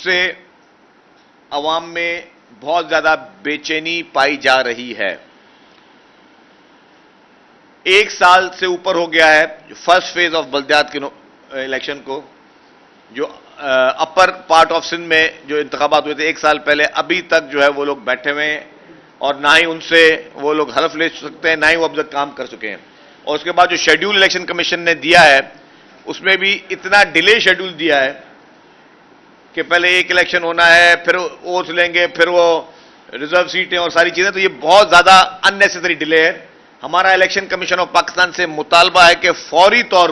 उससे अवाम में बहुत ज्यादा बेचैनी पाई जा रही है। एक साल से ऊपर हो गया है फर्स्ट फेज ऑफ बल्दियात के इलेक्शन को, जो अपर पार्ट ऑफ सिंध में जो इंतखाबात हुए थे एक साल पहले, अभी तक जो है वो लोग बैठे हुए हैं और ना ही उनसे वो लोग हल्फ ले सकते हैं, ना ही वो अब तक काम कर चुके हैं। और उसके बाद जो शेड्यूल इलेक्शन कमीशन ने दिया है उसमें भी इतना डिले शेड्यूल दिया है कि पहले एक इलेक्शन होना है, फिर ओथ लेंगे, फिर वो रिजर्व सीटें और सारी चीजें, तो ये बहुत ज्यादा अननेसेसरी डिले है। हमारा इलेक्शन कमीशन ऑफ पाकिस्तान से मुतालबा है कि फौरी तौर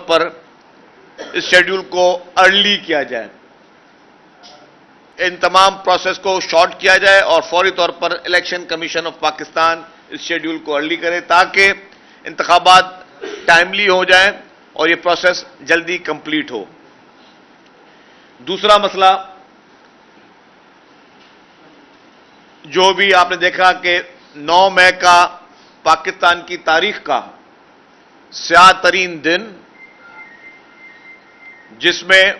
पर इस शेड्यूल को अर्ली किया जाए, इन तमाम प्रोसेस को शॉर्ट किया जाए और फौरी तौर पर इलेक्शन कमीशन ऑफ पाकिस्तान इस शेड्यूल को अर्ली करे ताकि इंतखाबात टाइमली हो जाए और ये प्रोसेस जल्दी कंप्लीट हो। दूसरा मसला जो भी आपने देखा कि 9 मई का पाकिस्तान की तारीख का स्याह तरीन दिन, जिसमें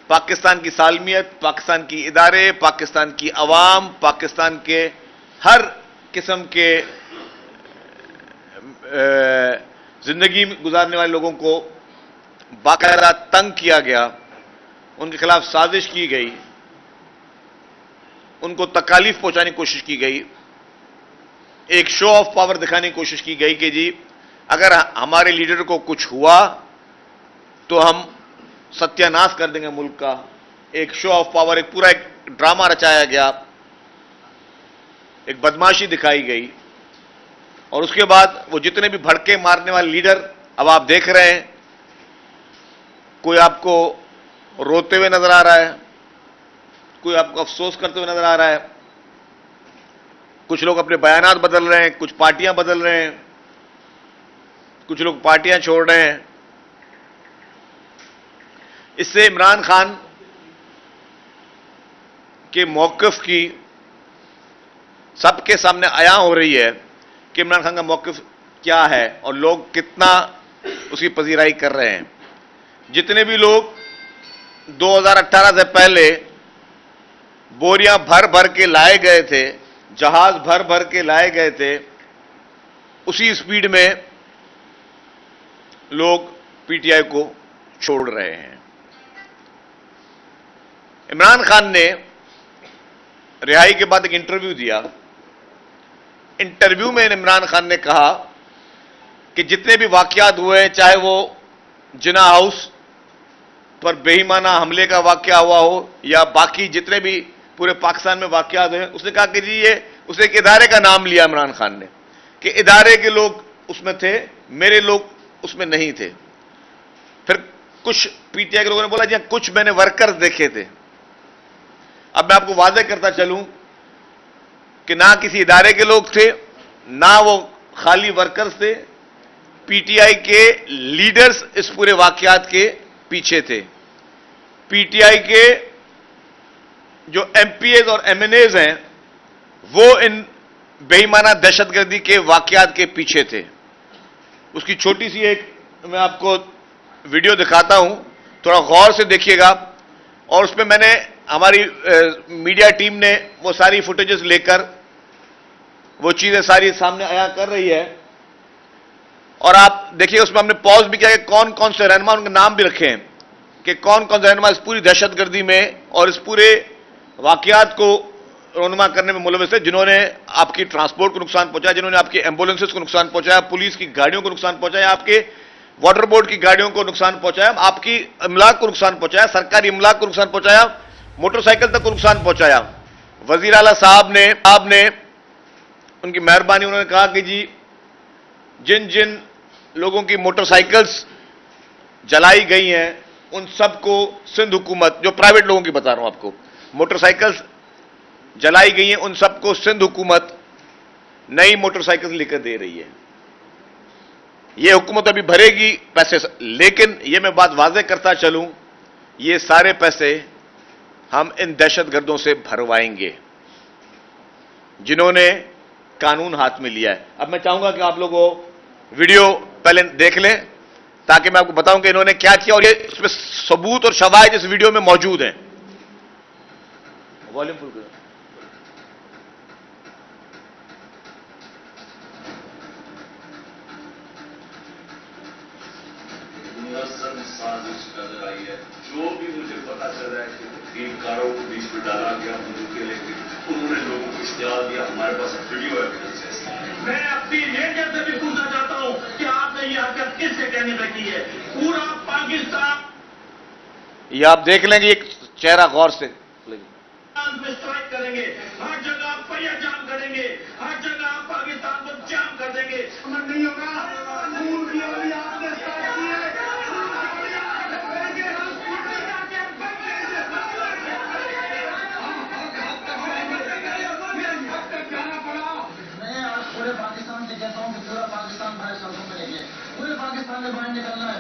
पाकिस्तान की सालमियत, पाकिस्तान की इदारे, पाकिस्तान की अवाम, पाकिस्तान के हर किस्म के जिंदगी गुजारने वाले लोगों को बाकायदा तंग किया गया, उनके खिलाफ साजिश की गई, उनको तकालीफ पहुंचाने की कोशिश की गई, एक शो ऑफ पावर दिखाने की कोशिश की गई कि जी अगर हमारे लीडर को कुछ हुआ तो हम सत्यानाश कर देंगे मुल्क का। एक शो ऑफ पावर, एक पूरा एक ड्रामा रचाया गया, एक बदमाशी दिखाई गई और उसके बाद वो जितने भी भड़के मारने वाले लीडर अब आप देख रहे हैं, कोई आपको रोते हुए नजर आ रहा है, कोई आपको अफसोस करते हुए नजर आ रहा है, कुछ लोग अपने बयानात बदल रहे हैं, कुछ पार्टियां बदल रहे हैं, कुछ लोग पार्टियां छोड़ रहे हैं। इससे इमरान खान के मौक़िफ़ की सबके सामने आया हो रही है कि इमरान खान का मौक़िफ़ क्या है और लोग कितना उसकी पजीराई कर रहे हैं। जितने भी लोग 2018 से पहले बोरियां भर भर के लाए गए थे, जहाज भर भर के लाए गए थे, उसी स्पीड में लोग पीटीआई को छोड़ रहे हैं। इमरान खान ने रिहाई के बाद एक इंटरव्यू दिया। इंटरव्यू में इमरान खान ने कहा कि जितने भी वाकयात हुए हैं, चाहे वो जिना हाउस पर बेईमाना हमले का वाकया हुआ हो या बाकी जितने भी पूरे पाकिस्तान में वाकयात हुए, उसने कहा कि जी ये, उसने एक इदारे का नाम लिया इमरान खान ने कि इदारे के लोग उसमें थे, मेरे लोग उसमें नहीं थे। फिर कुछ पीटीआई के लोगों ने बोला जी कुछ मैंने वर्कर्स देखे थे। अब मैं आपको वादे करता चलूं कि ना किसी इदारे के लोग थे, ना वो खाली वर्कर्स थे, पीटीआई के लीडर्स इस पूरे वाकयात के पीछे थे। पीटीआई के जो एमपीएज और एमएनएज हैं वो इन बेईमाना दहशतगर्दी के वाकयात के पीछे थे। उसकी छोटी सी एक मैं आपको वीडियो दिखाता हूं, थोड़ा गौर से देखिएगा। और उसमें मैंने हमारी मीडिया टीम ने वो सारी फुटेजेस लेकर वो चीजें सारी सामने आया कर रही है और आप देखिए उसमें हमने पॉज भी किया कि कौन कौन से रहनुमा, उनके नाम भी रखे हैं कि कौन कौन से रहनुमा इस पूरी दहशतगर्दी में और इस पूरे वाकयात को रोनुमा करने में मुलविस है, जिन्होंने आपकी ट्रांसपोर्ट को नुकसान पहुंचाया, जिन्होंने आपकी एम्बुलेंसेस को नुकसान पहुंचाया, पुलिस की गाड़ियों को नुकसान पहुंचाया, आपके वाटर बोर्ड की गाड़ियों को नुकसान पहुंचाया, आपकी इमलाक को नुकसान पहुंचाया, सरकारी इमलाक को नुकसान पहुंचाया, मोटरसाइकिल तक को नुकसान पहुंचाया। वजीर आला साहब ने उनकी मेहरबानी, उन्होंने कहा कि जी जिन जिन लोगों की मोटरसाइकिल्स जलाई गई हैं उन सबको सिंध हुकूमत, जो प्राइवेट लोगों की बता रहा हूं आपको, मोटरसाइकिल्स जलाई गई हैं उन सबको सिंध हुकूमत नई मोटरसाइकिल लेकर दे रही है। यह हुकूमत अभी भरेगी पैसे, लेकिन यह मैं बात वाज़ेह करता चलूं, ये सारे पैसे हम इन दहशतगर्दों से भरवाएंगे जिन्होंने कानून हाथ में लिया है। अब मैं चाहूंगा कि आप लोगों वीडियो पहले देख लें ताकि मैं आपको बताऊं कि इन्होंने क्या किया, और ये इसमें सबूत और शवाहिद इस वीडियो में मौजूद हैं। वॉल्यूम फुल करो। साजिश नजर आई है। जो भी मुझे पता चला है कि तीन कारों को बीच में डाला गया बंदूकें लेके, उन्होंने लोगों को इश्तिहार दिया। हमारे पास वीडियो एविडेंस है। मैं अपनी मीडिया से भी पूछना चाहता हूं कि आपने ये हरकत किसके कहने पर की है? पूरा पाकिस्तान, ये आप देख लेंगे, एक चेहरा गौर से स्ट्राइक करेंगे, हर जगह पहिया जाम करेंगे, हर जगह पाकिस्तान को जाम कर देंगे। नहीं होगा। आपने स्टार्ट किया है। पूरे पाकिस्तान से कहता हूँ कि पूरा पाकिस्तान हमारे सड़कों पे लेके, पूरे पाकिस्तान में बाहर निकलना है।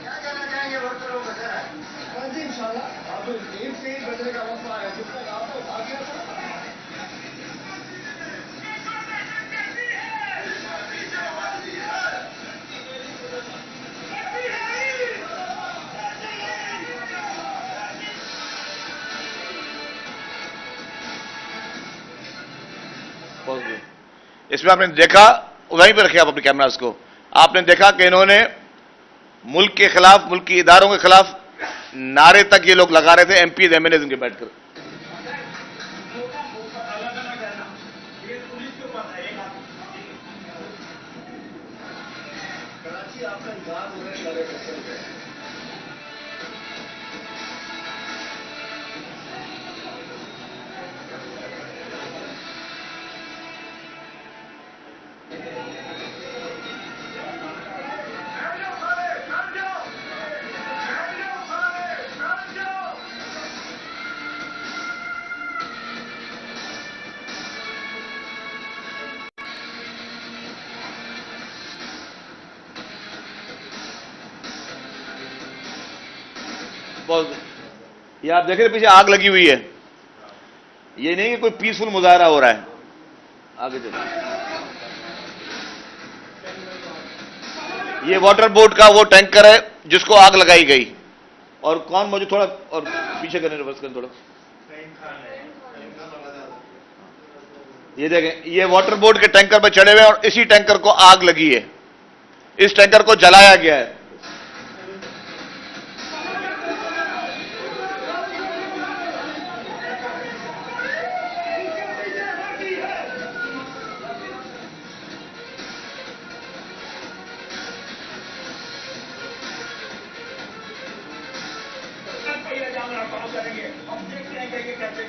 क्या कहना चाहेंगे वर्करों को? सर जी इंशाल्लाह आप एक से ही बजने का मौका है, जिस तक आपको भाग्य इसमें आपने देखा, वहीं पर रखे आप अपने कैमरास को, आपने देखा कि इन्होंने मुल्क के खिलाफ, मुल्क के इदारों के खिलाफ नारे तक ये लोग लगा रहे थे, एमपी एमएलए इनके बैठकर। कराची आपका इंतजार हो रहा है। ये आप देख रहे पीछे आग लगी हुई है, ये नहीं कि कोई पीसफुल मुजाहरा हो रहा है। आगे चलो, ये वाटर बोर्ड का वो टैंकर है जिसको आग लगाई गई। और कौन मुझे थोड़ा और पीछे करने, रिवर्स करने थोड़ा, ये देखें, ये वाटर बोर्ड के टैंकर पर चढ़े हुए और इसी टैंकर को आग लगी है, इस टैंकर को जलाया गया है। हम देखते हैं कि कैसे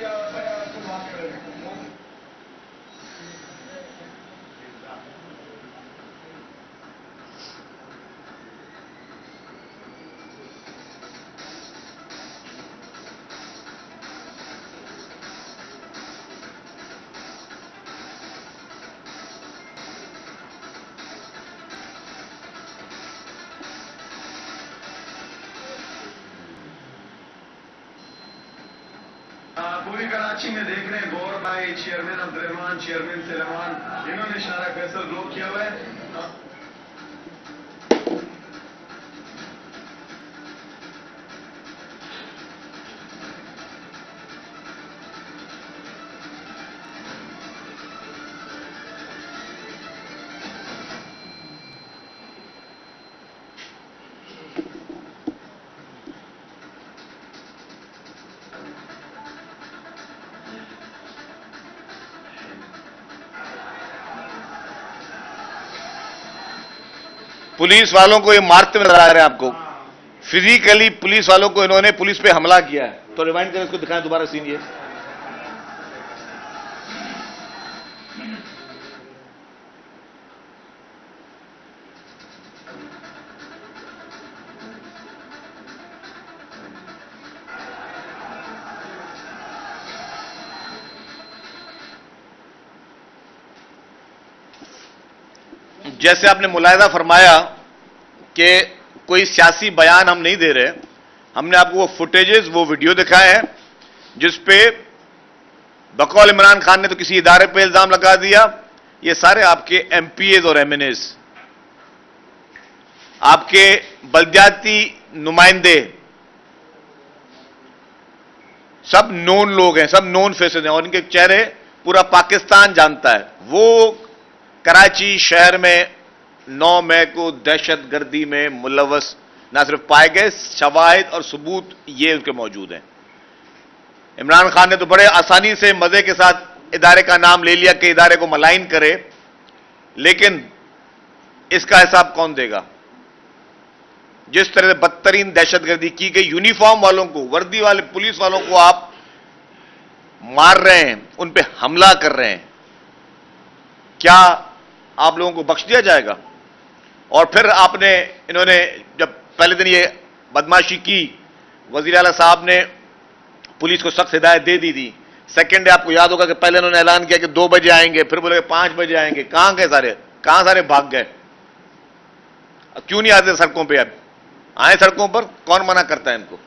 पूरी कराची में देख रहे हैं गौर भाई, चेयरमैन अब्दुल रहमान, चेयरमैन सलेमान, इन्होंने सारा फैसल ब्लॉक किया हुआ है। पुलिस वालों को ये मारते हुए नजर आ रहे हैं आपको, फिजिकली पुलिस वालों को इन्होंने पुलिस पे हमला किया है। तो रिवाइंड करें, इसको दिखाएं दोबारा सीन ये। जैसे आपने मुलाहिजा फरमाया कि कोई सियासी बयान हम नहीं दे रहे, हमने आपको वो फुटेजेस, वो वीडियो दिखाए हैं जिस पे बकौल इमरान खान ने तो किसी इदारे पे इल्जाम लगा दिया। ये सारे आपके एमपीएज और एमएनएज, आपके बलदियाती नुमाइंदे, सब नोन लोग हैं, सब नोन फेसेस हैं और इनके चेहरे पूरा पाकिस्तान जानता है। वो कराची शहर में 9 मई को दहशतगर्दी में मुलव्वस ना सिर्फ पाए गए, शवाहिद और सबूत ये उनके मौजूद हैं। इमरान खान ने तो बड़े आसानी से मजे के साथ इदारे का नाम ले लिया कि इदारे को मलाइन करे, लेकिन इसका हिसाब कौन देगा? जिस तरह से बदतरीन दहशतगर्दी की गई, यूनिफॉर्म वालों को, वर्दी वाले पुलिस वालों को आप मार रहे हैं, उन पे हमला कर रहे हैं, क्या आप लोगों को बख्श दिया जाएगा? और फिर इन्होंने जब पहले दिन ये बदमाशी की, वजीर आला साहब ने पुलिस को सख्त हिदायत दे दी थी। सेकेंड डे आपको याद होगा कि पहले उन्होंने ऐलान किया कि 2 बजे आएंगे, फिर बोले 5 बजे आएंगे। कहां गए सारे? कहां सारे भाग गए? क्यों नहीं आते सड़कों पे? अब आए सड़कों पर, कौन मना करता है इनको?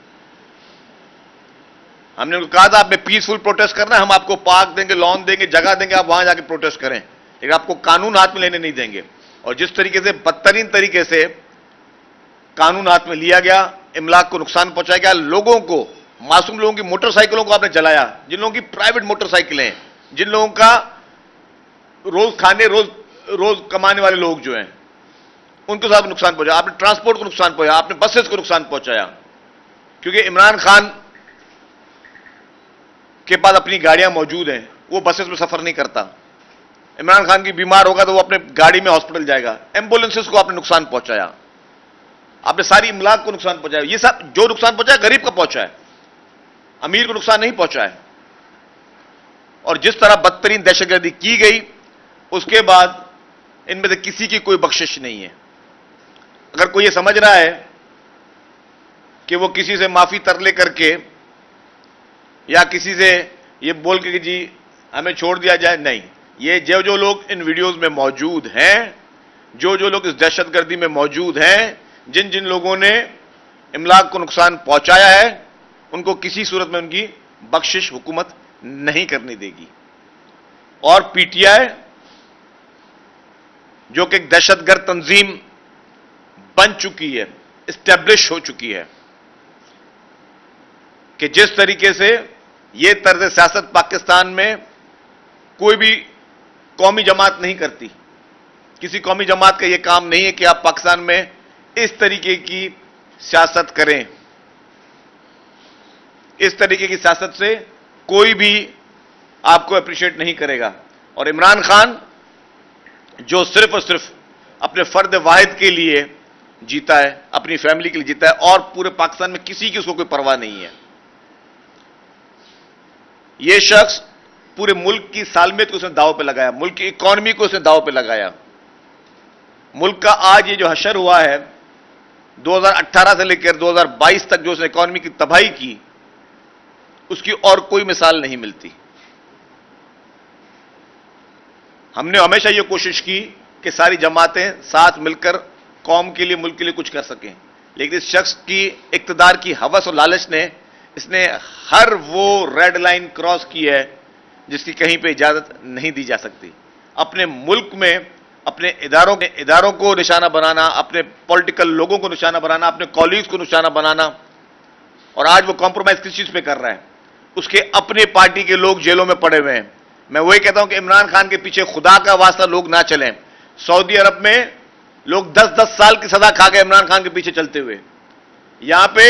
हमने उनको कहा था आपने पीसफुल प्रोटेस्ट करना है, हम आपको पार्क देंगे, लॉन देंगे, जगह देंगे, आप वहां जाके प्रोटेस्ट करें, लेकिन आपको कानून हाथ में लेने नहीं देंगे। और जिस तरीके से बदतरीन तरीके से कानून हाथ में लिया गया, इमलाक को नुकसान पहुंचाया गया, लोगों को, मासूम लोगों की मोटरसाइकिलों को आपने जलाया, जिन लोगों की प्राइवेट मोटरसाइकिलें हैं, जिन लोगों का रोज खाने रोज कमाने वाले लोग जो हैं उनको साहब नुकसान पहुंचाया। आपने ट्रांसपोर्ट को नुकसान पहुंचाया, आपने बसेस को नुकसान पहुंचाया, क्योंकि इमरान खान के पास अपनी गाड़ियां मौजूद हैं, वो बसेस में सफर नहीं करता। इमरान खान की बीमार होगा तो वो अपने गाड़ी में हॉस्पिटल जाएगा। एम्बुलेंसेस को आपने नुकसान पहुंचाया, आपने सारी इमलाक को नुकसान पहुंचाया। ये सब जो नुकसान पहुंचा है गरीब का पहुंचा है, अमीर को नुकसान नहीं पहुंचा है। और जिस तरह बदतरीन दहशतगर्दी की गई, उसके बाद इनमें से किसी की कोई बख्शिश नहीं है। अगर कोई ये समझ रहा है कि वो किसी से माफी तरले करके या किसी से ये बोल के कि जी हमें छोड़ दिया जाए, नहीं। ये जो लोग इन वीडियोस में मौजूद हैं, जो लोग इस दहशतगर्दी में मौजूद हैं, जिन लोगों ने इमलाक को नुकसान पहुंचाया है, उनको किसी सूरत में उनकी बख्शिश हुकूमत नहीं करनी देगी। और पीटीआई जो कि एक दहशतगर्द तंजीम बन चुकी है, इस्टेब्लिश हो चुकी है, कि जिस तरीके से यह तर्ज सियासत पाकिस्तान में कोई भी कौमी जमात नहीं करती। किसी कौमी जमात का यह काम नहीं है कि आप पाकिस्तान में इस तरीके की सियासत करें। इस तरीके की सियासत से कोई भी आपको अप्रिशिएट नहीं करेगा। और इमरान खान जो सिर्फ और सिर्फ अपने फर्द वाहिद के लिए जीता है, अपनी फैमिली के लिए जीता है, और पूरे पाकिस्तान में किसी की उसको कोई परवाह नहीं है। यह शख्स पूरे मुल्क की सालमियत को उसने दांव पे लगाया, मुल्क की इकॉनमी को उसने दांव पे लगाया। मुल्क का आज ये जो हशर हुआ है, 2018 से लेकर 2022 तक जो उसने इकॉनमी की तबाही की, उसकी और कोई मिसाल नहीं मिलती। हमने हमेशा यह कोशिश की कि सारी जमातें साथ मिलकर कौम के लिए, मुल्क के लिए कुछ कर सकें, लेकिन इस शख्स की इक्तदार की हवस और लालच ने, इसने हर वो रेड लाइन क्रॉस की है जिसकी कहीं पे इजाजत नहीं दी जा सकती। अपने मुल्क में अपने इदारों को निशाना बनाना, अपने पॉलिटिकल लोगों को निशाना बनाना, अपने कॉलीग्स को निशाना बनाना, और आज वो कॉम्प्रोमाइज किस चीज पे कर रहा है? उसके अपने पार्टी के लोग जेलों में पड़े हुए हैं। मैं वही कहता हूं कि इमरान खान के पीछे खुदा का वास्ता लोग ना चलें। सऊदी अरब में लोग 10-10 साल की सजा खा गए इमरान खान के पीछे चलते हुए। यहां पे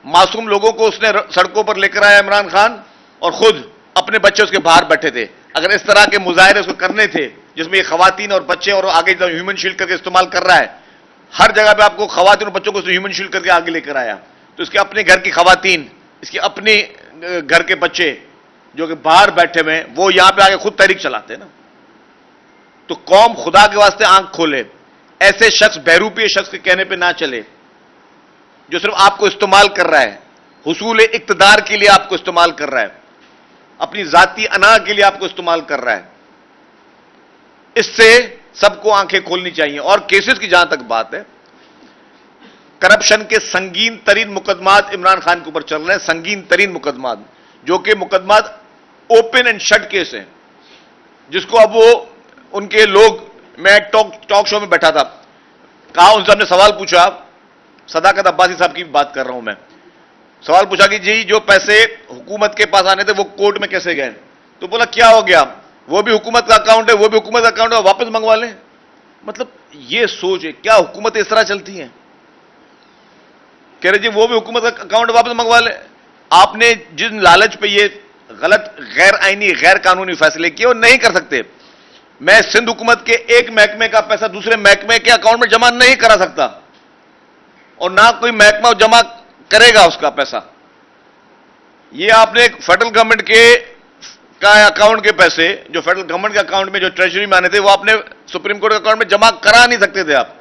मासूम लोगों को उसने सड़कों पर लेकर आया इमरान खान, और खुद अपने बच्चे उसके बाहर बैठे थे। अगर इस तरह के मुजाहरे उसको करने थे जिसमें ये खवातीन और बच्चे और आगे ह्यूमन शील्ड करके इस्तेमाल कर रहा है, हर जगह पे आपको खवातीन और बच्चों को ह्यूमन शील्ड करके आगे लेकर आया, तो इसके अपने घर की खवातीन, इसके अपने घर के बच्चे जो कि बाहर बैठे हुए हैं, वो यहां पे आके खुद तहरीक चलाते हैं ना। तो कौम खुदा के वास्ते आंख खोले, ऐसे शख्स, बहरूपी शख्स के कहने पे ना चले, जो सिर्फ आपको इस्तेमाल कर रहा है, हुसूल इक्तदार के लिए आपको इस्तेमाल कर रहा है, अपनी जाती अना के लिए आपको इस्तेमाल कर रहा है। इससे सबको आंखें खोलनी चाहिए। और केसेस की जहां तक बात है, करप्शन के संगीन तरीन मुकदमात इमरान खान के ऊपर चल रहे हैं, संगीन तरीन मुकदमात, जो कि मुकदमात ओपन एंड शट केस है, जिसको अब वो उनके लोग, मैं टॉक शो में बैठा था, कहा उनसे हमने सवाल पूछा, सदाकत अब्बासी साहब की बात कर रहा हूं मैं, सवाल पूछा कि जी जो पैसे हुकूमत के पास आने थे वो कोर्ट में कैसे गए? तो बोला क्या हो गया, वो भी हुकूमत का अकाउंट है, वो भी हुकूमत का अकाउंट है, वापस मंगवा लें। मतलब ये सोच है, क्या हुकूमत इस तरह चलती है? कह रहे जी वो भी हुकूमत का अकाउंट वापस मंगवा ले। आपने जिन लालच पे ये गलत गैर आईनी गैर कानूनी फैसले किए वो नहीं कर सकते। मैं सिंध हुकूमत के एक महकमे का पैसा दूसरे महकमे के अकाउंट में जमा नहीं करा सकता, और ना कोई महकमा जमा करेगा उसका पैसा। ये आपने फेडरल गवर्नमेंट का अकाउंट के पैसे, जो फेडरल गवर्नमेंट के अकाउंट में जो ट्रेजरी में आने थे, वो आपने सुप्रीम कोर्ट के अकाउंट में जमा करा नहीं सकते थे आप,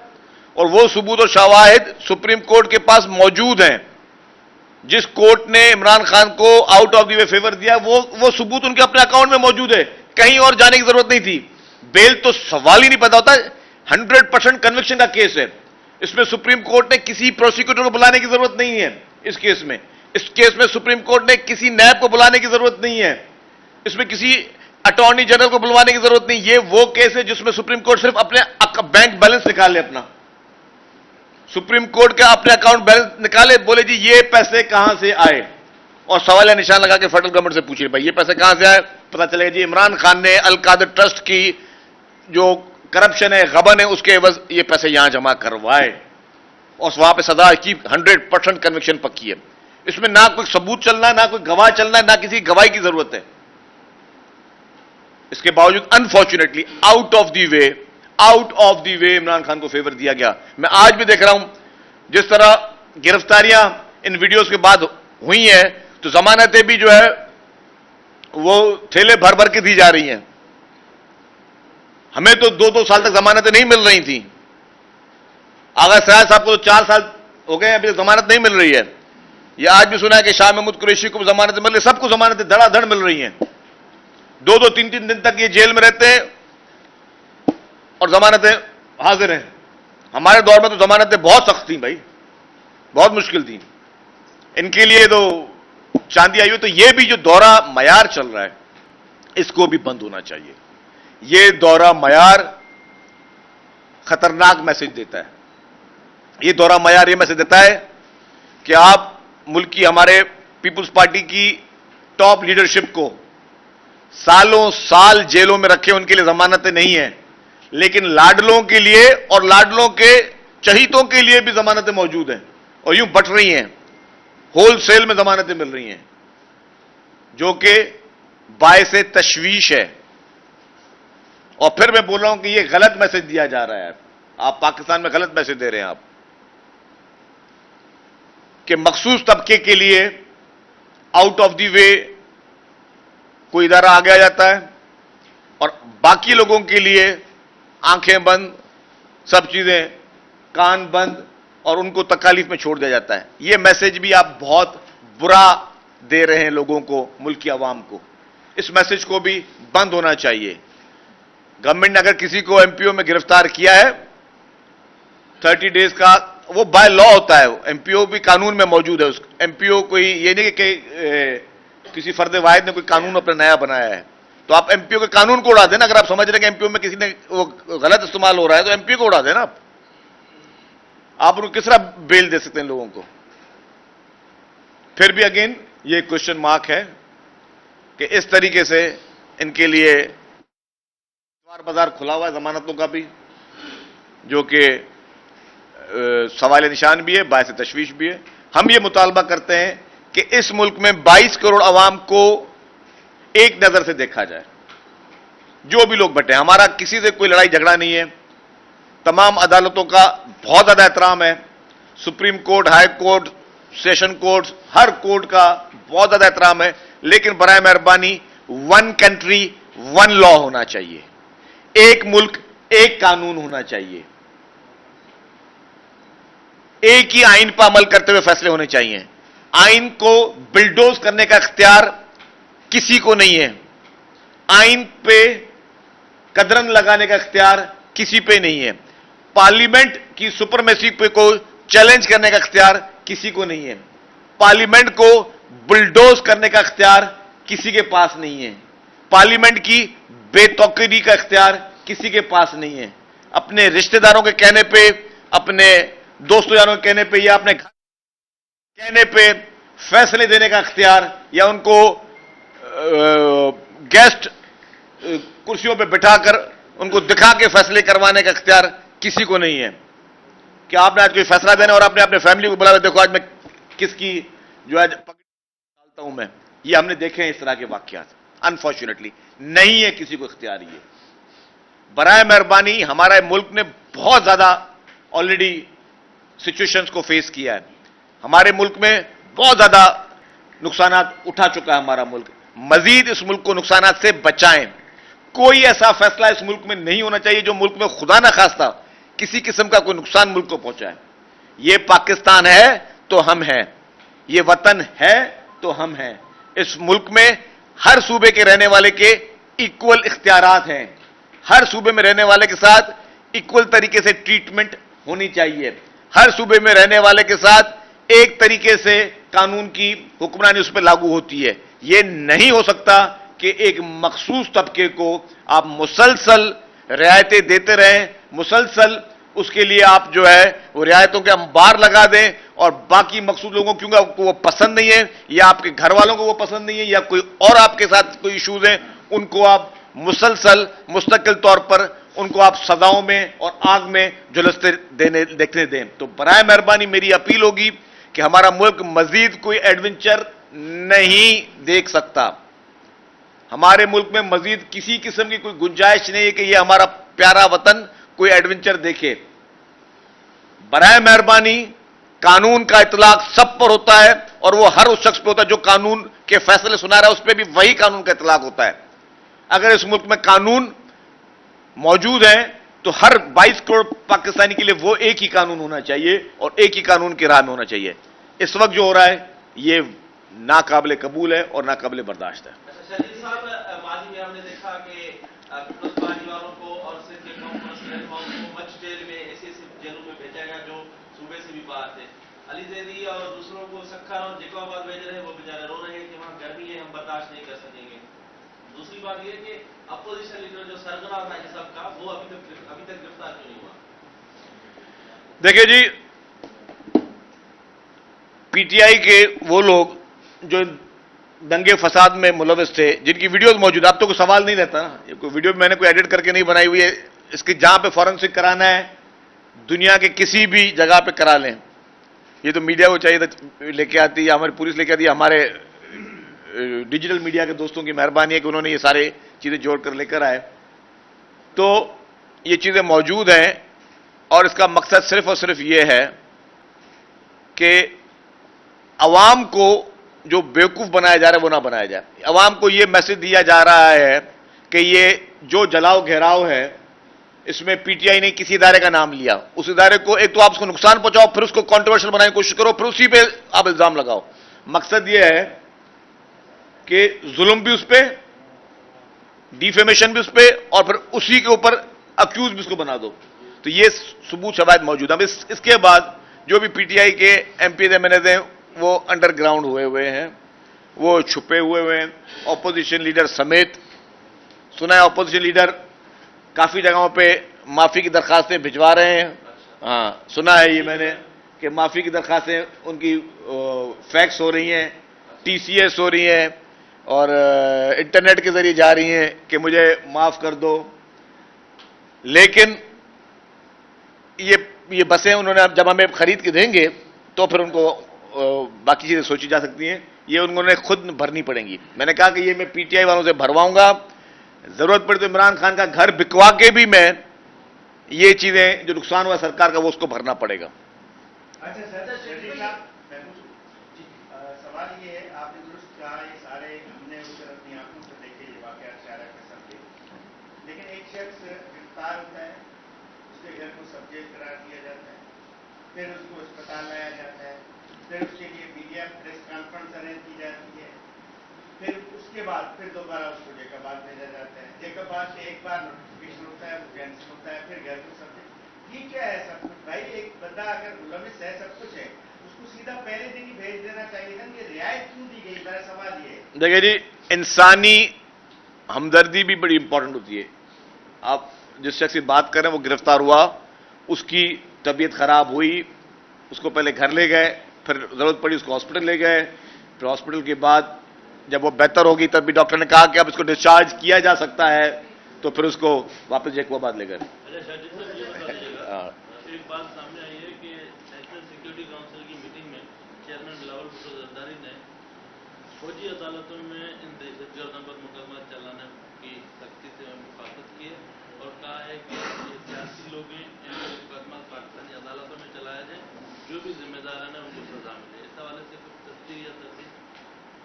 और वो सबूत और शवाहिद सुप्रीम कोर्ट के पास मौजूद हैं। जिस कोर्ट ने इमरान खान को out of the way favour दिया, वो सबूत उनके अपने अकाउंट में मौजूद है, कहीं और जाने की जरूरत नहीं थी। बेल तो सवाल ही नहीं पैदा होता, 100% कन्विक्शन का केस है, इसमें सुप्रीम कोर्ट ने किसी प्रोसिक्यूटर को बुलाने की जरूरत नहीं है। इस केस में सुप्रीम कोर्ट ने किसी नैब को बुलाने की जरूरत नहीं है, इसमें किसी अटॉर्नी जनरल को बुलवाने की जरूरत नहीं। ये वो केस है जिसमें सुप्रीम कोर्ट सिर्फ अपने बैंक बैलेंस निकाल ले, अपना सुप्रीम कोर्ट का अपने अकाउंट बैलेंस निकाले, बोले जी ये पैसे कहां से आए, और सवाल या निशान लगा के फेडरल गवर्नमेंट से पूछिए भाई ये पैसे कहां से आए। पता चलेगा जी इमरान खान ने अल कादर ट्रस्ट की जो करप्शन है, गबन है, उसके एवज ये पैसे यहां जमा करवाए, और वहां पे सजा की 100% कन्विक्शन पक्की है। इसमें ना कोई सबूत चलना है, ना कोई गवाह चलना है, ना किसी गवाही की जरूरत है। इसके बावजूद unfortunately out of the way Imran Khan को फेवर दिया गया। मैं आज भी देख रहा हूं जिस तरह गिरफ्तारियां इन वीडियोस के बाद हुई हैं, तो जमानतें भी जो है वो थैले भर भर के दी जा रही हैं। हमें तो 2-2 साल तक जमानतें नहीं मिल रही थी। आगा सयाद साहब को तो 4 साल हो गए, अभी जमानत नहीं मिल रही है। यह आज भी सुना है कि शाह महमूद कुरैशी को जमानतें मिल रही, सबको जमानतें धड़ाधड़ मिल रही हैं। 2-2, 3-3 दिन तक ये जेल में रहते हैं और जमानतें हाजिर हैं। हमारे दौर में तो जमानतें बहुत सख्त थी भाई, बहुत मुश्किल थी। इनके लिए तो चांदी आई हुई। तो ये भी जो दौरा मयार चल रहा है, इसको भी बंद होना चाहिए। ये दौरा मयार खतरनाक मैसेज देता है। ये दौरा मयार ये मैसेज देता है कि आप मुल्क की, हमारे पीपुल्स पार्टी की टॉप लीडरशिप को सालों साल जेलों में रखे, उनके लिए जमानतें नहीं है, लेकिन लाडलों के लिए और लाडलों के चहीतों के लिए भी जमानतें मौजूद हैं, और यूं बट रही हैं, होलसेल में जमानतें मिल रही हैं, जो कि बायसे तशवीश है। और फिर मैं बोल रहा हूं कि यह गलत मैसेज दिया जा रहा है। आप पाकिस्तान में गलत मैसेज दे रहे हैं आप, कि मखसूस तबके के लिए आउट ऑफ द वे कोई इदारा आ गया जाता है, और बाकी लोगों के लिए आंखें बंद, सब चीजें कान बंद, और उनको तकालीफ में छोड़ दिया जाता है। यह मैसेज भी आप बहुत बुरा दे रहे हैं लोगों को, मुल्क की आवाम को। इस मैसेज को भी बंद होना चाहिए। गवर्नमेंट ने अगर किसी को एमपीओ में गिरफ्तार किया है, 30 डेज का वो बाय लॉ होता है, एमपीओ भी कानून में मौजूद है। उस एमपीओ कोई ये नहीं कि किसी फर्द वाहिद ने कोई कानून अपना नया बनाया है, तो आप एमपीओ के कानून को उड़ा देना। अगर आप समझ रहे हैं कि एमपीओ में किसी ने वो गलत इस्तेमाल हो रहा है, तो एमपीओ को उड़ा देना। आप उनको किस तरह बेल दे सकते हैं लोगों को? फिर भी अगेन ये क्वेश्चन मार्क है कि इस तरीके से इनके लिए बाजार खुला हुआ है जमानतों का भी, जो कि सवाल निशान भी है, बायस तशवीश भी है। हम ये मुतालबा करते हैं कि इस मुल्क में 22 करोड़ अवाम को एक नजर से देखा जाए। जो भी लोग बैठे हैं, हमारा किसी से कोई लड़ाई झगड़ा नहीं है, तमाम अदालतों का बहुत ज्यादा एहतराम है, supreme court, high court, session court, हर कोर्ट का बहुत ज्यादा एहतराम है, लेकिन बराए मेहरबानी वन कंट्री वन लॉ होना चाहिए। एक मुल्क एक कानून होना चाहिए। एक ही आइन पर अमल करते हुए फैसले होने चाहिए। आइन को बिल्डोज करने का इख्तियार किसी को नहीं है। आइन पे कदरन लगाने का इख्तियार किसी पे नहीं है। पार्लियामेंट की सुपरमेसी पे को चैलेंज करने का इख्तियार किसी को नहीं है। पार्लियामेंट को बुलडोज करने का इख्तियार किसी के पास नहीं है। पार्लियामेंट की बेतौकीदी का इख्तियार किसी के पास नहीं है। अपने रिश्तेदारों के कहने पे, अपने दोस्तों यारों के कहने पे या अपने घर कहने पे फैसले देने का इख्तियार या उनको गेस्ट कुर्सियों पे बिठाकर उनको दिखा के फैसले करवाने का इख्तियार किसी को नहीं है कि आपने आज कोई फैसला देना और आपने अपने फैमिली को बुला, देखो आज मैं किसकी जो आज डालता हूं मैं। ये हमने देखे हैं इस तरह के वाकयात, अनफॉर्चुनेटली नहीं है किसी को इख्तियार। ये बराए मेहरबानी, हमारा मुल्क ने बहुत ज्यादा ऑलरेडी सिचुएशंस को फेस किया है। हमारे मुल्क में बहुत ज्यादा नुकसानात उठा चुका है हमारा मुल्क। मजीद इस मुल्क को नुकसानात से बचाएं। कोई ऐसा फैसला इस मुल्क में नहीं होना चाहिए जो मुल्क में खुदा ना खास्ता किसी किस्म का कोई नुकसान मुल्क को पहुंचाए। ये पाकिस्तान है तो हम हैं, ये वतन है तो हम हैं। इस मुल्क में हर सूबे के रहने वाले के इक्वल इख्तियारात हैं। हर सूबे में रहने वाले के साथ इक्वल तरीके से ट्रीटमेंट होनी चाहिए। हर सूबे में रहने वाले के साथ एक तरीके से कानून की हुक्मरानी उस पर लागू होती है। यह नहीं हो सकता कि एक मखसूस तबके को आप मुसलसल रियायतें देते रहें, मुसलसल उसके लिए आप जो है वो रियायतों के अंबार लगा दें और बाकी मखसूस लोगों क्योंकि आपको वो पसंद नहीं है या आपके घर वालों को वो पसंद नहीं है या कोई और आपके साथ कोई इश्यूज हैं, उनको आप मुसलसल मुस्तकिल तौर पर उनको आप सजाओं में और आग में झुलसते देखने दें। तो बराए मेहरबानी मेरी अपील होगी कि हमारा मुल्क मजीद कोई एडवेंचर नहीं देख सकता। हमारे मुल्क में मजीद किसी किस्म की कोई गुंजाइश नहीं है कि यह हमारा प्यारा वतन कोई एडवेंचर देखे। बराए मेहरबानी कानून का इतलाक सब पर होता है और वो हर उस शख्स पे होता है जो कानून के फैसले सुना रहा है, उस पर भी वही कानून का इतलाक होता है। अगर इस मुल्क में कानून मौजूद है तो हर 22 करोड़ पाकिस्तानी के लिए वो एक ही कानून होना चाहिए और एक ही कानून की राह में होना चाहिए। इस वक्त जो हो रहा है ये नाकाबिले कबूल है और नाकाबिले बर्दाश्त है। शरीफ साहब, माजी में हमने देखा कि पीपल्स पार्टी वालों को और सिंध के कांग्रेस को मच जेल में ऐसे जेलों में भेजा गया जो सूबे से भी बाहर थे। अली जैदी और दूसरों को सक्खर और जैकोबाद भेज रहे हैं, वो बेचारे रो रहे हैं कि वहां गर्मी है, हम बर्दाश्त नहीं कर सकेंगे। दूसरी बात यह कि अपोजिशन लीडर जो सरगना था इस सबका, वो अभी तक गिरफ्तार क्यों नहीं हुआ? देखिए जी, पीटीआई के वो लोग जो दंगे फसाद में मुलविस थे, जिनकी वीडियोस मौजूद, अब तो कोई सवाल नहीं रहता ना, ये कोई वीडियो मैंने कोई एडिट करके नहीं बनाई हुई है। इसकी जहां पे फॉरेंसिक कराना है दुनिया के किसी भी जगह पे करा लें। ये तो मीडिया को चाहिए था लेके आती है, हमारी पुलिस लेके आती है, हमारे डिजिटल मीडिया के दोस्तों की मेहरबानी है कि उन्होंने ये सारे चीजें जोड़कर लेकर आए। तो ये चीजें मौजूद हैं और इसका मकसद सिर्फ और सिर्फ ये है कि अवाम को जो बेवकूफ बनाया जा रहा है वो ना बनाया जाए। अवाम को ये मैसेज दिया जा रहा है कि ये जो जलाओ घेराव है इसमें पीटीआई ने किसी इदारे का नाम लिया, उस इदारे को एक तो आप उसको नुकसान पहुंचाओ, फिर उसको कंट्रोवर्शियल बनाने की कोशिश करो, फिर उसी पे आप इल्जाम लगाओ। मकसद ये है कि जुल्म भी उस पे, डिफेमेशन भी उस पे और फिर उसी के ऊपर अक्यूज भी उसको बना दो। तो ये सबूत शवाहिद मौजूद है। इसके बाद जो भी पीटीआई के एमपी एमएनए हैं वो अंडरग्राउंड हुए हैं, वो छुपे हुए हैं, ऑपोजिशन लीडर समेत। सुना है ऑपोजिशन लीडर काफी जगहों पे माफी की दरखास्तें भिजवा रहे हैं। हाँ, सुना है ये मैंने कि माफी की दरखास्तें उनकी फैक्स हो रही हैं, टीसीएस हो रही हैं और इंटरनेट के जरिए जा रही हैं कि मुझे माफ कर दो। लेकिन ये बसें उन्होंने जब हमें खरीद के देंगे तो फिर उनको बाकी चीजें सोची जा सकती हैं, ये उन्होंने खुद भरनी पड़ेंगी। मैंने कहा कि ये मैं पीटीआई वालों से भरवाऊंगा, जरूरत पड़े तो इमरान खान का घर बिकवा के भी मैं ये चीजें जो नुकसान हुआ सरकार का वो उसको भरना पड़ेगा। अच्छा सर, सवाल ये है, आपने दुरुस्त कहा ये सारे हमने उसे अपनी आंखों से देखे ये वाकया सारा के सब, लेकिन एक शख्स गिरफ्तार होता है, उसके घर को सब्जेक्ट करार दिया जाता है, फिर उसको अस्पताल लाया जाता है, फिर उसके लिए मीडिया प्रेस कॉन्फ्रेंस अरेंज की जाती है, फिर उसके बाद फिर दोबारा उसको जैकोबाद भेजा जाता है। जैकोबाद से एक बार नोटिफिकेशन होता है, वो कैंसिल होता है, फिर घर को सब्जेक्ट। ये क्या है सब कुछ? भाई एक बंदा अगर मुलविस है, सब कुछ है, उसको सीधा पहले दिन ही भेज देना चाहिए था। ये रियायत क्यों दी गई? मेरा सवाल ये है। देखिए जी, इंसानी हमदर्दी भी बड़ी इंपॉर्टेंट होती है। आप जिस शख्स की बात कर रहे हैं वो गिरफ्तार हुआ, उसकी तबीयत खराब हुई, उसको पहले घर ले गए, फिर जरूरत पड़ी उसको हॉस्पिटल ले गए, फिर हॉस्पिटल के बाद जब वो बेहतर होगी तब भी डॉक्टर ने कहा कि अब इसको डिस्चार्ज किया जा सकता है, तो फिर उसको वापस जैकोबाबाद ले गए। एक बात सामने आई है कि नेशनल सिक्योरिटी काउंसिल की मीटिंग में चेयरमैन बिलावल भुट्टो जरदारी ने फौजी अदालतों में इन दहशतगर्दों पर मुकदमा चलाने की सख्ती से मुखातब की है और कहा है कि ये सियासी लोग हैं, इनका मुकदमा पाकिस्तानी अदालतों में चलाया जाए, जो भी जिम्मेदार है उनको सजा मिले। इस हवाले से कुछ तस्दीर या तस्दीर?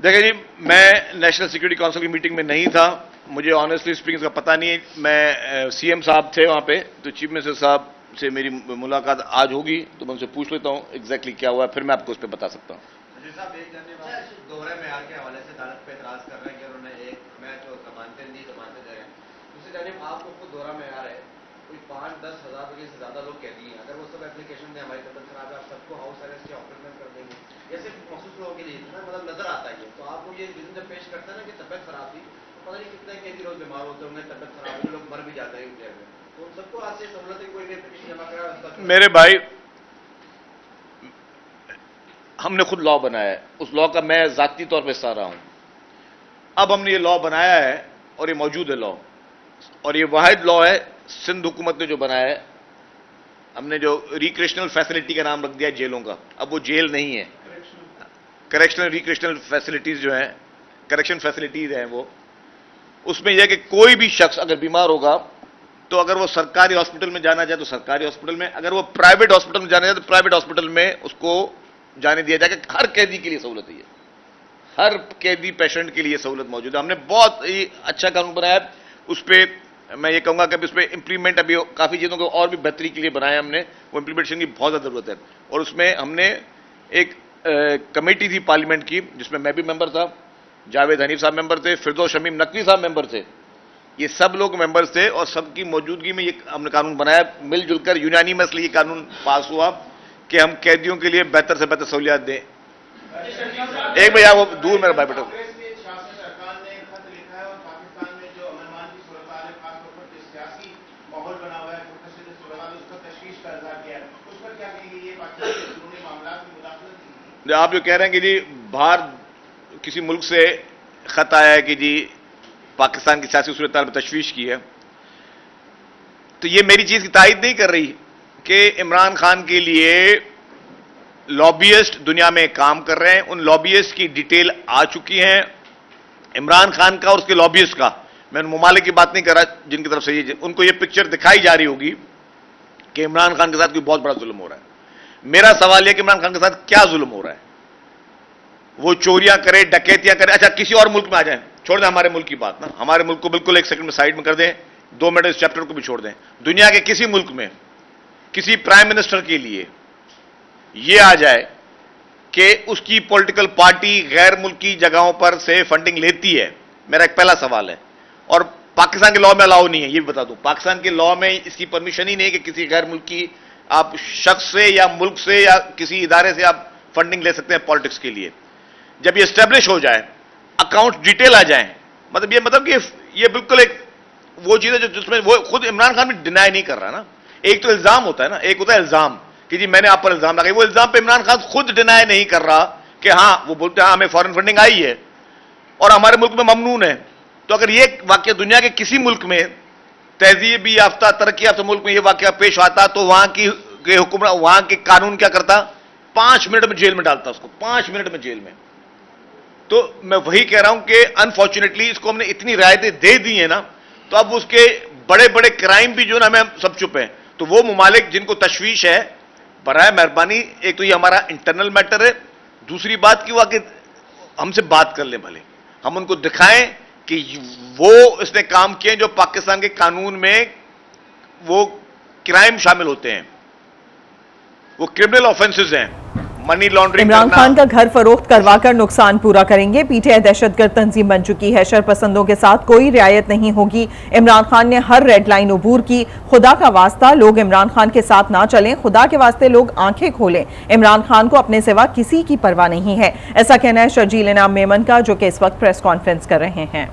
देखिए जी, मैं नेशनल सिक्योरिटी काउंसिल की मीटिंग में नहीं था, मुझे ऑनेस्टली स्पीकिंग का पता नहीं है। मैं सीएम साहब थे वहां पे, तो चीफ मिनिस्टर साहब से मेरी मुलाकात आज होगी, तो मैं उनसे पूछ लेता हूं एग्जैक्टली क्या हुआ है, फिर मैं आपको उस पर बता सकता हूं। साहब, एक जानने वाले दोहरे मेयार के हवाले से अदालत पे एतराज कर रहे हैं कि उन्होंने एक मैच और जमानतें दी, जमानतें दे रहे हैं। दूसरी जानिब आपको खुद दोहरा मेयार है, कोई 5-10 हज़ार रुपये से ज्यादा लोग कैदी हैं, अगर वो सब एप्लीकेशन दें हमारी तबीयत खराब है, आप सबको हाउस अरेस्ट या ऑपरेशन कर देंगे, ये सिर्फ मखसूस लोगों के लिए मतलब नजर आता है। तो आपको ये रीजन जब पेश करते हैं ना कि तबियत खराब थी, तो पता नहीं कितने कैदी रोज बीमार होते होंगे, तबियत खराब होती, लोग मर भी जाते हैं जेल में, तो उन सबको आज से सहूलत है, कोई भी एप्लीकेशन जमा करा। मेरे भाई, हमने खुद लॉ बनाया है, उस लॉ का मैं जाती तौर पे हिस्सा रहा हूं। अब हमने ये लॉ बनाया है और ये मौजूद है लॉ, और ये वाहिद लॉ है सिंध हुकूमत ने जो बनाया है। हमने जो रिक्रिएशनल फैसिलिटी का नाम रख दिया जेलों का, अब वो जेल नहीं है, करेक्शनल रिक्रिएशनल फैसिलिटीज जो हैं, करेक्शन फैसिलिटीज हैं वो। उसमें यह है कि कोई भी शख्स अगर बीमार होगा तो अगर वो सरकारी हॉस्पिटल में जाना चाहे तो सरकारी हॉस्पिटल में, अगर वो प्राइवेट हॉस्पिटल में जाना चाहे तो प्राइवेट हॉस्पिटल में उसको जाने दिया जाएगा। हर कैदी के लिए सहूलत है, हर कैदी पेशेंट के लिए सहूलत मौजूद है। हमने बहुत ही अच्छा कानून बनाया है, उस पर मैं ये कहूंगा कि उस पर इंप्लीमेंट अभी काफी चीजों को और भी बेहतरी के लिए बनाया हमने, वो इंप्लीमेंटेशन की बहुत ज्यादा जरूरत है। और उसमें हमने एक कमेटी थी पार्लियामेंट की, जिसमें मैं भी मेंबर था, जावेद हनीफ साहब मेंबर थे, फिरदौस शमीम नकवी साहब मेंबर थे, ये सब लोग मेंबर्स थे, और सबकी मौजूदगी में ये हमने कानून बनाया। मिलजुल कर यूनानिमसली ये कानून पास हुआ कि हम कैदियों के लिए बेहतर से बेहतर सहूलियात दें। एक भैया वो दूर मेरा भाई बेटा, सरकार ने खत लिखा है और पाकिस्तान में जो अमन की सूरत है, खासतौर पर जो सियासी माहौल बना हुआ है, उसका तशवीश का इजहार किया है, उस पर क्या कहेंगे? ये पाकिस्तान के अंदरूनी मामलात में मुदाखलत आप जो कह रहे हैं कि जी बाहर किसी मुल्क से खत आया है कि जी पाकिस्तान की सियासी सूरत में तशवीश की है, तो ये मेरी चीज की तायद नहीं कर रही कि इमरान खान के लिए लॉबियस्ट दुनिया में काम कर रहे हैं। उन लॉबियस्ट की डिटेल आ चुकी है, इमरान खान का और उसके लॉबियस्ट का। मैं उन ममालिक की बात नहीं कर रहा जिनकी तरफ से ये उनको ये पिक्चर दिखाई जा रही होगी कि इमरान खान के साथ कोई बहुत बड़ा जुल्म हो रहा है। मेरा सवाल यह कि इमरान खान के साथ क्या जुल्म हो रहा है? वो चोरियां करे, डकैतियां करे, अच्छा किसी और मुल्क में आ जाए, छोड़ दें हमारे मुल्क की बात ना, हमारे मुल्क को बिल्कुल एक सेकंड में साइड में कर दें, 2 मिनट इस चैप्टर को भी छोड़ दें। दुनिया के किसी मुल्क में किसी प्राइम मिनिस्टर के लिए यह आ जाए कि उसकी पॉलिटिकल पार्टी गैर मुल्की जगहों पर से फंडिंग लेती है, मेरा एक पहला सवाल है। और पाकिस्तान के लॉ में अलाउ नहीं है, यह भी बता दूं, पाकिस्तान के लॉ में इसकी परमिशन ही नहीं है कि किसी गैर मुल्की आप शख्स से या मुल्क से या किसी इदारे से आप फंडिंग ले सकते हैं पॉलिटिक्स के लिए। जब ये एस्टेब्लिश हो जाए, अकाउंट डिटेल आ जाए, मतलब कि ये बिल्कुल एक वो चीज है जिसमें वो खुद इमरान खान भी डिनाई नहीं कर रहा ना। एक तो इल्जाम होता है ना, एक होता है इल्जाम कि जी मैंने आप पर इल्जाम लगाया, वो इल्जाम पे इमरान खान खुद डिनाई नहीं कर रहा कि हाँ, वो बोलते हैं हाँ हमें फॉरेन फंडिंग आई है और हमारे मुल्क में ममनून है। तो अगर ये वाकया दुनिया के किसी मुल्क में, तहजीबी याफ्ता तरक्की याफ्ता मुल्क में ये वाकया पेश आता, तो वहां की हुक्मरान, वहां के कानून क्या करता? 5 मिनट में जेल में डालता उसको, 5 मिनट में जेल में। तो मैं वही कह रहा हूं कि अनफॉर्चुनेटली इसको हमने इतनी रियायतें दे दी है ना, तो अब उसके बड़े बड़े क्राइम भी जो ना हमें सब चुप हैं। तो वो ममालिक जिनको तशवीश है, बराए मेहरबानी, एक तो ये हमारा इंटरनल मैटर है, दूसरी बात की कि हमसे बात कर ले, भले हम उनको दिखाएं कि वो इसने काम किए जो पाकिस्तान के कानून में वो क्राइम शामिल होते हैं, वो क्रिमिनल ऑफेंसेस हैं, मनी लॉन्ड्रिंग इमरान खान का घर फरोख्त करवाकर नुकसान पूरा करेंगे। पीटीआई दहशतगर्द तंजीम बन चुकी है, शरपसंदों के साथ कोई रियायत नहीं होगी। इमरान खान ने हर रेड लाइन अबूर की। खुदा का वास्ता लोग इमरान खान के साथ ना चलें, खुदा के वास्ते लोग आंखें खोलें। इमरान खान को अपने सिवा किसी की परवाह नहीं है, ऐसा कहना है शर्जील इनाम मेमन का, जो कि इस वक्त प्रेस कॉन्फ्रेंस कर रहे हैं।